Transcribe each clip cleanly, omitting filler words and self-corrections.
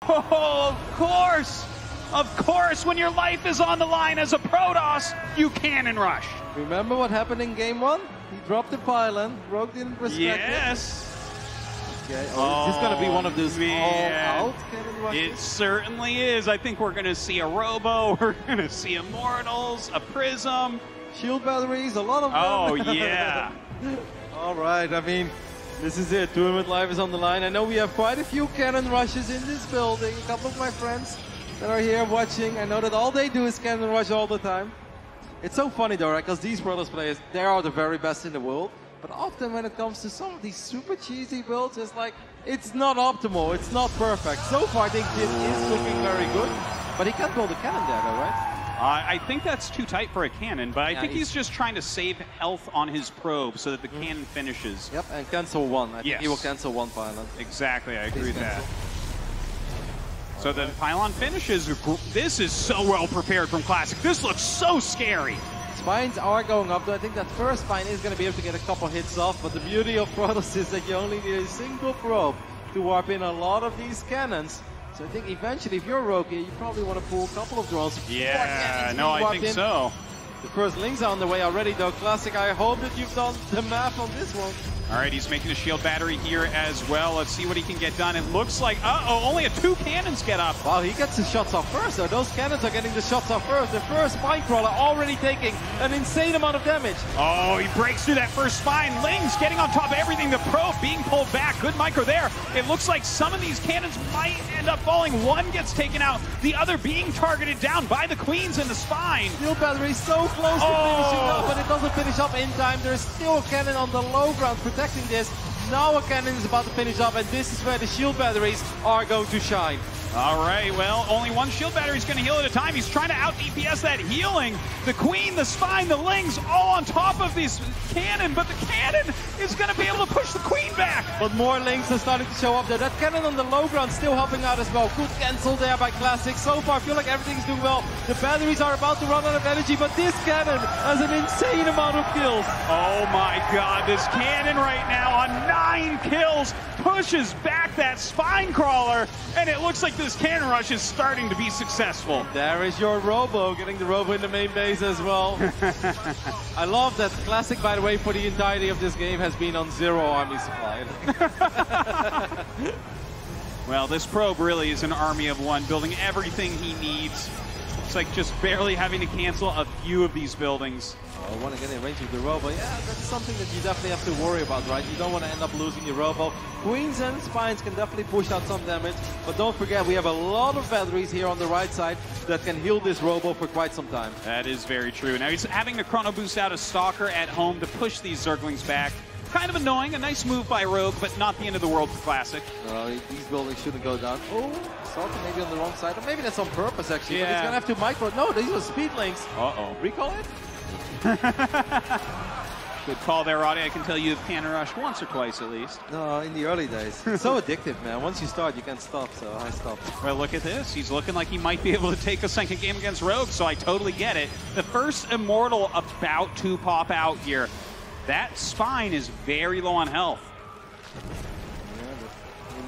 Oh, of course! Of course, when your life is on the line as a Protoss, you cannon rush. Remember what happened in game 1? He dropped the pylon, Rogue didn't respect yes. it. Okay. Oh, is this going to be one of those all-out cannon rushes? It certainly is. I think we're going to see a Robo, we're going to see Immortals, a Prism. Shield batteries, a lot of them. Oh, yeah. All right, I mean, this is it. Tournament Live is on the line. I know we have quite a few cannon rushes in this building. A couple of my friends that are here watching, I know that all they do is cannon rush all the time. It's so funny though, right? Because these Protoss players, they are the very best in the world. But often when it comes to some of these super cheesy builds, it's like, it's not optimal, it's not perfect. So far, I think this is looking very good. But he can't build a cannon there though, right? I think that's too tight for a cannon, but I think he's just trying to save health on his probe so that the cannon finishes. Yep, and cancel one. I think he will cancel one pylon. Exactly, I agree with that. So the pylon finishes. This is so well prepared from Classic. This looks so scary. Spines are going up, though. I think that first spine is going to be able to get a couple hits off, but the beauty of Protoss is that you only need a single probe to warp in a lot of these cannons. So I think eventually, if you're Rogue here, you probably want to pull a couple of drones. Yeah, no, I think so. The first links are on the way already, though. Classic, I hope that you've done the math on this one. All right, he's making a shield battery here as well. Let's see what he can get done. It looks like, only 2 cannons get up. Wow, he gets the shots off first, though. Those cannons are getting the shots off first. The first spine crawler already taking an insane amount of damage. Oh, he breaks through that first spine. Ling's getting on top of everything. The probe being pulled back. Good micro there. It looks like some of these cannons might end up falling. One gets taken out. The other being targeted down by the queens in the spine. Shield battery so close to finishing up, but it doesn't finish up in time. There's still a cannon on the low ground protecting this. Now a cannon is about to finish up, and this is where the shield batteries are going to shine. All right, well, only one shield battery is going to heal at a time. He's trying to out-DPS that healing. The queen, the spine, the lings, all on top of this cannon, but the cannon is going to be able to push the queen back. But more lings are starting to show up there. That cannon on the low ground still helping out as well. Good cancel there by Classic. So far, I feel like everything's doing well. The batteries are about to run out of energy, but this cannon has an insane amount of kills. Oh my god, this cannon right now on 9 kills pushes back that spine crawler, and it looks like this cannon rush is starting to be successful. There is your Robo, getting the Robo in the main base as well. I love that Classic, by the way, for the entirety of this game has been on 0 army supply. Well, this probe really is an army of one, building everything he needs. It's like just barely having to cancel a few of these buildings. I want to get in range with the Robo. Yeah, that's something that you definitely have to worry about, right? You don't want to end up losing your Robo. Queens and spines can definitely push out some damage, but don't forget we have a lot of batteries here on the right side that can heal this Robo for quite some time. That is very true. Now he's having to chrono boost out a Stalker at home to push these Zerglings back. Kind of annoying, a nice move by Rogue, but not the end of the world for Classic. These buildings shouldn't go down. Oh, Stalker maybe on the wrong side, or maybe that's on purpose actually. Yeah. But he's gonna have to micro. No, these are speed links. Uh-oh. Recall it? Good call there, Roddy. I can tell you've cannon rushed once or twice at least. No, in the early days. It's so addictive, man. Once you start, you can't stop, so I stopped. Well, look at this. He's looking like he might be able to take a second game against Rogue, so I totally get it. The first Immortal about to pop out here. That spine is very low on health.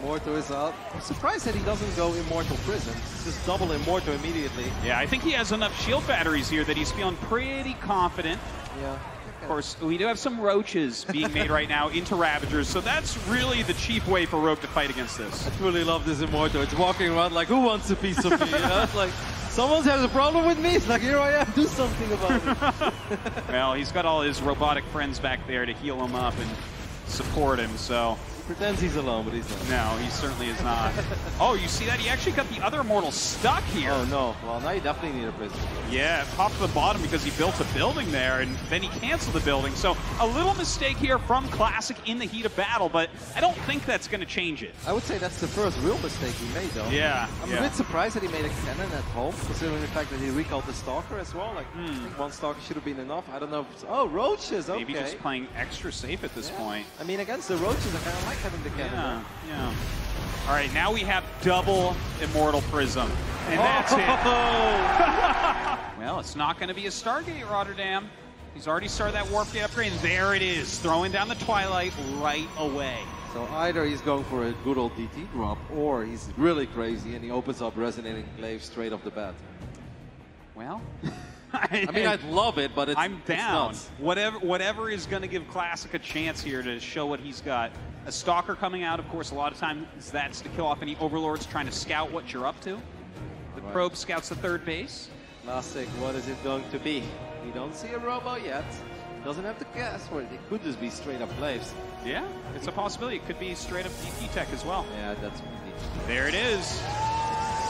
Immortal is out. I'm surprised that he doesn't go Immortal Prison. Just double Immortal immediately. Yeah, I think he has enough shield batteries here that he's feeling pretty confident. Yeah. Of course, we do have some roaches being made right now into Ravagers, so that's really the cheap way for Rogue to fight against this. I truly love this Immortal. It's walking around like, who wants a piece of me? You know? It's like, someone has a problem with me. It's like, here I am, do something about it. Well, he's got all his robotic friends back there to heal him up and support him, so... He pretends he's alone, but he's not. No, he certainly is not. Oh, you see that? He actually got the other Immortal stuck here. Oh, no. Well, now you definitely need a prison. Yeah, popped to the bottom because he built a building there, and then he canceled the building. So a little mistake here from Classic in the heat of battle, but I don't think that's going to change it. I would say that's the first real mistake he made, though. Yeah. I'm a bit surprised that he made a cannon at home, considering the fact that he recalled the Stalker as well. Like, I think one Stalker should have been enough. I don't know if it's... Oh, roaches, okay. Maybe just playing extra safe at this point. I mean, against the roaches, I kind of like having the cannon. Yeah. All right, now we have double Immortal Prism. And that's it. Well, it's not going to be a Stargate, Rotterdam. He's already started that warp gate upgrade, and there it is, throwing down the Twilight right away. So either he's going for a good old DT drop, or he's really crazy and he opens up Resonating Glaive straight off the bat. Well, I mean, I'd love it, but I'm down. It's Whatever is going to give Classic a chance here to show what he's got. A Stalker coming out, of course, a lot of times that's to kill off any Overlords trying to scout what you're up to. The Probe scouts the third base. Classic, what is it going to be? We don't see a Robo yet. Doesn't have to guess, or it could just be straight up Glaives. Yeah, it's a possibility. It could be straight up DT tech as well. Yeah, that's DT. There it is.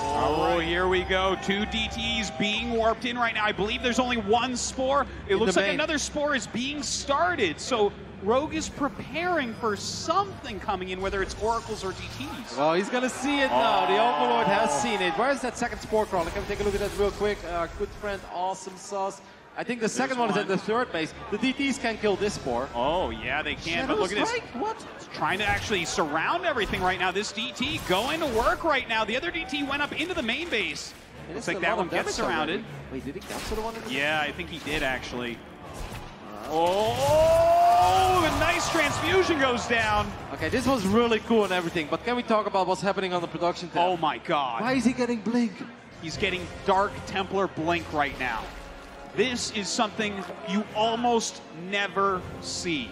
Oh, here we go. 2 DTs being warped in right now. I believe there's only 1 Spore. It looks like another Spore is being started. So Rogue is preparing for something coming in, whether it's Oracles or DTs. Well, he's going to see it now. The Overlord has seen it. Where's that second Spore crawler? Can we take a look at that real quick? Good friend, Awesome Sauce. I think the second one is at the third base. The DTs can kill this Spore. Oh, yeah, they can. But look at this. What? It's trying to actually surround everything right now. This DT going to work right now. The other DT went up into the main base. Looks like that one gets surrounded. Wait, did he capture the one? Yeah, I think he did, actually. Oh, a nice transfusion goes down. Okay, this was really cool and everything, but can we talk about what's happening on the production tab? Oh, my God. Why is he getting Blink? He's getting Dark Templar Blink right now. This is something you almost never see.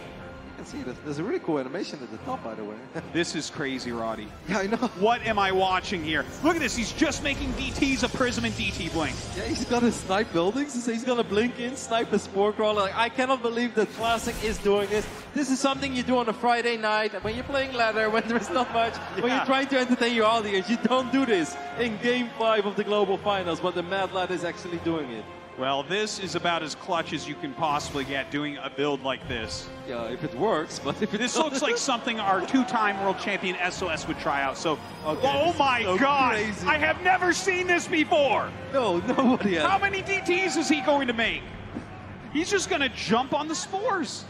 I can see there's a really cool animation at the top, by the way. This is crazy, Roddy. Yeah, I know. What am I watching here? Look at this. He's just making DTs a Prism and DT Blink. Yeah, he's gonna snipe buildings. So he's gonna blink in, snipe a Spore crawler. Like, I cannot believe that Classic is doing this. This is something you do on a Friday night when you're playing ladder, when there's not much, when you're trying to entertain your audience. You don't do this in Game 5 of the Global Finals, but the Mad Lad is actually doing it. Well, this is about as clutch as you can possibly get doing a build like this. Yeah, if it works, but if it This looks like something our 2-time world champion SOS would try out. So, oh my God, crazy. I have never seen this before. No, nobody has. How many DTs is he going to make? He's just going to jump on the Spores.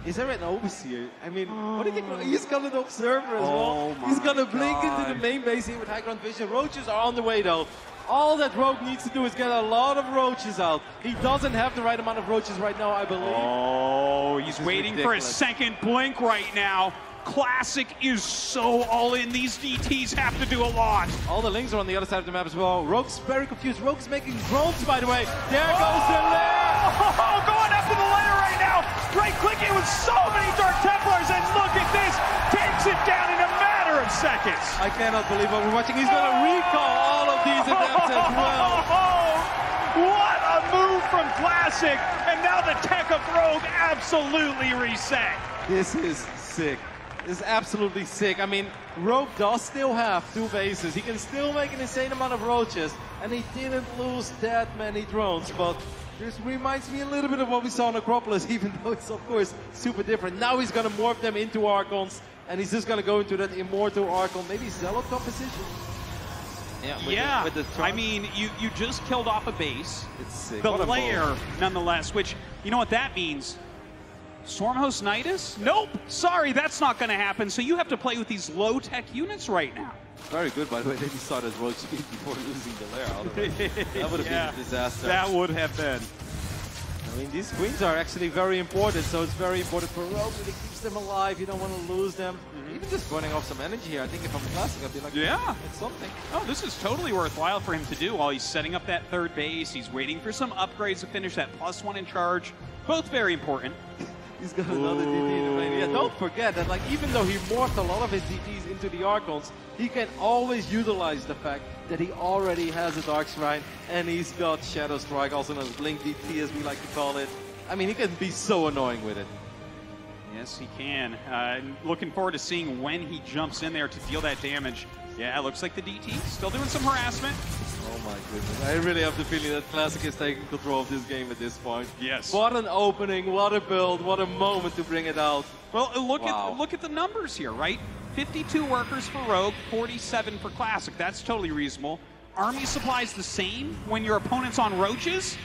Is there an overseer? I mean, what do you think? He's got an observer as well. He's gonna blink into the main base here with high ground vision. Roaches are on the way though. All that Rogue needs to do is get a lot of roaches out. He doesn't have the right amount of roaches right now, I believe. Oh, he's waiting for his second blink right now. Classic is so all in. These DTs have to do a lot. All the links are on the other side of the map as well. Rogue's very confused. Rogue's making drones, by the way. There goes the lair. Oh, going after the lair right now. Right-clicking with so many Dark Templars, and look at this. Takes it down in a matter of seconds. I cannot believe what we're watching. He's going to recall all of these attempts as well. What a move from Classic. And now the tech of Rogue absolutely reset. This is sick. This is absolutely sick. I mean, Rogue does still have 2 bases. He can still make an insane amount of roaches, and he didn't lose that many drones, but this reminds me a little bit of what we saw in Acropolis, even though it's, of course, super different. Now he's going to morph them into Archons, and he's just going to go into that Immortal Archon, maybe Zealot composition? Yeah, I mean, you just killed off a base. It's sick. The lair, nonetheless, which, you know what that means? Stormhost Nidus? Nope. Sorry, that's not going to happen. So you have to play with these low-tech units right now. Very good, by the way. They decided road speed before losing the lair out of it. That would have been a disaster. That would have been. I mean, these queens are actually very important, so it's very important for Rogue that it keeps them alive. You don't want to lose them. Even just burning off some energy here, I think if I'm Classic, I'd be like, yeah, it's something. Oh, this is totally worthwhile for him to do while he's setting up that third base. He's waiting for some upgrades to finish that +1 in charge. Both very important. He's got another DT in the main. Yeah, don't forget that, like, even though he morphed a lot of his DTs into the Archons, he can always utilize the fact that he already has a Dark Shrine, and he's got Shadow Strike, also known as Blink DT, as we like to call it. I mean, he can be so annoying with it. Yes, he can. Looking forward to seeing when he jumps in there to deal that damage. Yeah, it looks like the DT still doing some harassment. Oh my goodness. I really have the feeling that Classic is taking control of this game at this point. Yes. What an opening, what a build, what a moment to bring it out. Well, look at the numbers here, right? 52 workers for Rogue, 47 for Classic. That's totally reasonable. Army supplies the same when your opponent's on roaches?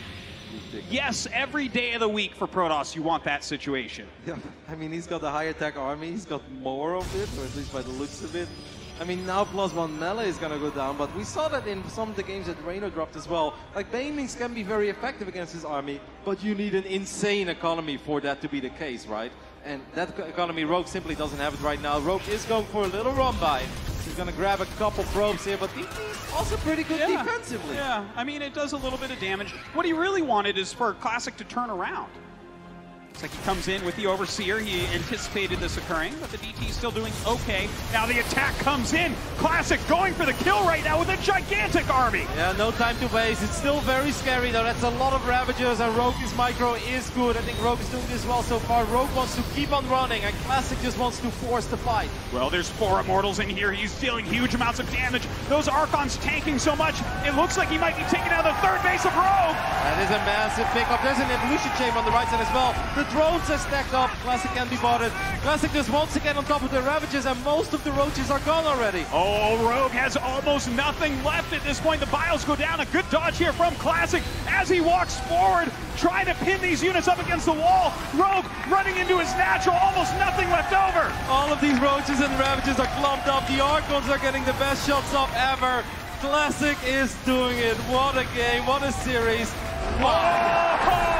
Yes, every day of the week for Protoss, you want that situation. Yeah, I mean, he's got a high attack army. He's got more of it, or at least by the looks of it. I mean, now +1 melee is gonna go down, but we saw that in some of the games that Reino dropped as well. Like, Banelings can be very effective against his army, but you need an insane economy for that to be the case, right? And that economy, Rogue simply doesn't have it right now. Rogue is going for a little run-by. He's gonna grab a couple probes here, but he's also pretty good defensively. Yeah, I mean, it does a little bit of damage. What he really wanted is for Classic to turn around. Looks like he comes in with the Overseer. He anticipated this occurring, but the DT is still doing okay. Now the attack comes in. Classic going for the kill right now with a gigantic army. Yeah, no time to waste. It's still very scary though. That's a lot of Ravagers, and Rogue's micro is good. I think Rogue is doing this well so far. Rogue wants to keep on running, and Classic just wants to force the fight. Well, there's 4 Immortals in here. He's dealing huge amounts of damage. Those Archons tanking so much, it looks like he might be taking out the 3rd base of Rogue. That is a massive pickup. There's an Evolution Chamber on the right side as well. The drones are stacked up. Classic can be botted. Classic just once again on top of the Ravagers, and most of the Roaches are gone already. Oh, Rogue has almost nothing left at this point. The Bios go down. A good dodge here from Classic as he walks forward, trying to pin these units up against the wall. Rogue running into his natural, almost nothing left over. All of these Roaches and Ravagers are clumped up. The Archons are getting the best shots off ever. Classic is doing it. What a game, what a series. Wow.